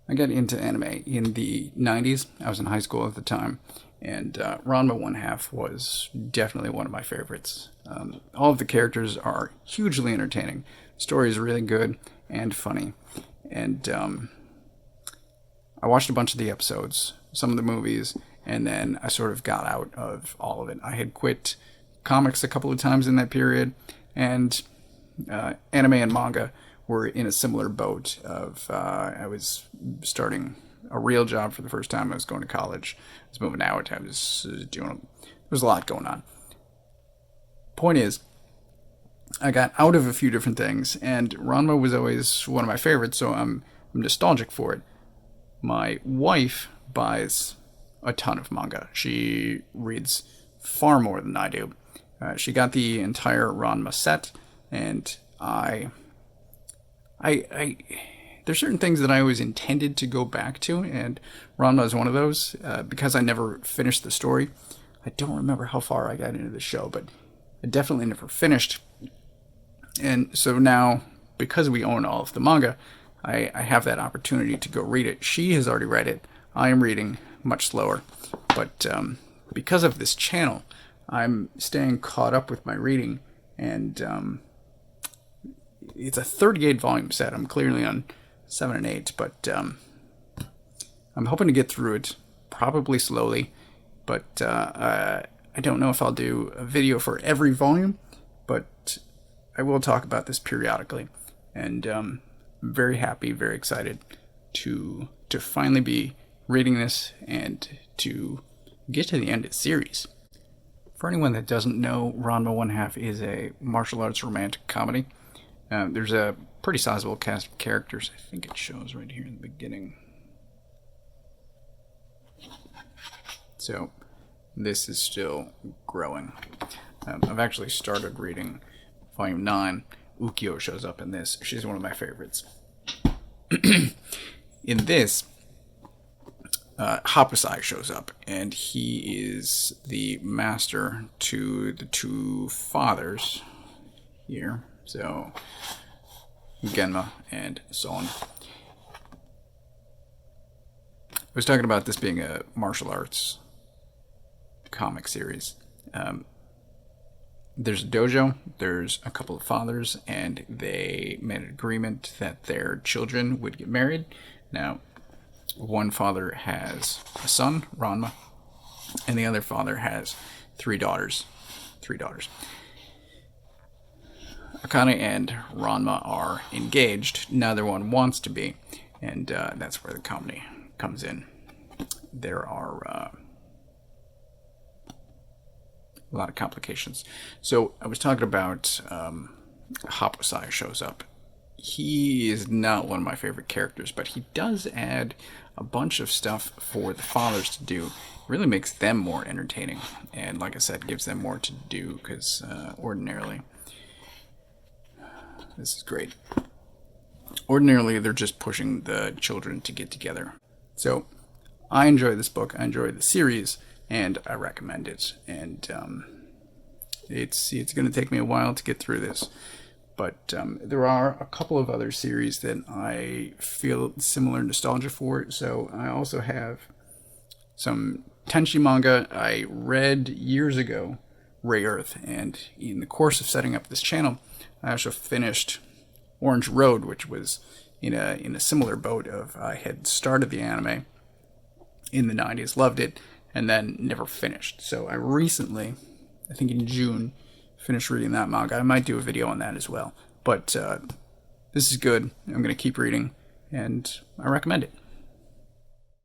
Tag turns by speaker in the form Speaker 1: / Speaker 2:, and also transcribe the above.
Speaker 1: I got into anime in the 90s. I was in high school at the time, and Ranma One Half was definitely one of my favorites. All of the characters are hugely entertaining. The story is really good and funny, and I watched a bunch of the episodes, some of the movies, and then I sort of got out of all of it. I had quit comics a couple of times in that period, and anime and manga were in a similar boat of I was starting a real job for the first time. I was going to college. I was moving out. I was doing. There was a lot going on. Point is, I got out of a few different things, and Ranma was always one of my favorites, so I'm nostalgic for it. My wife buys a ton of manga. She reads far more than I do. She got the entire Ranma set, and I there's certain things that I always intended to go back to, and Ranma is one of those. Because I never finished the story, I don't remember how far I got into the show, but I definitely never finished. And so now, because we own all of the manga, I have that opportunity to go read it. She has already read it. I am reading much slower, but because of this channel, I'm staying caught up with my reading, and it's a 38 volume set. I'm clearly on 7 and 8, but I'm hoping to get through it probably slowly, but I don't know if I'll do a video for every volume, but I will talk about this periodically, and I'm very happy, very excited to finally be reading this and to get to the end of the series. For anyone that doesn't know, Ranma One Half is a martial arts romantic comedy. There's a pretty sizable cast of characters. I think it shows right here in the beginning. So this is still growing. I've actually started reading Volume 9. Ukyo shows up in this. She's one of my favorites. In this, Hapusai shows up, and he is the master to the two fathers here. So, Genma and Son. I was talking about this being a martial arts comic series. There's a dojo, there's a couple of fathers, and they made an agreement that their children would get married. Now, one father has a son, Ranma, and the other father has three daughters. Akane and Ranma are engaged. Neither one wants to be, and that's where the comedy comes in. There are a lot of complications. So I was talking about Hapusai shows up. He is not one of my favorite characters, but he does add a bunch of stuff for the fathers to do. It really makes them more entertaining, and like I said, gives them more to do, because ordinarily, this is great. Ordinarily, they're just pushing the children to get together. So I enjoy this book, I enjoy the series, and I recommend it. And it's going to take me a while to get through this, but there are a couple of other series that I feel similar nostalgia for. So I also have some Tenchi manga I read years ago, Ray Earth, and in the course of setting up this channel, I also finished Orange Road, which was in a similar boat of I had started the anime in the 90s, loved it, and then never finished. So I recently, I think in June, finished reading that manga. I might do a video on that as well. But this is good. I'm going to keep reading, and I recommend it.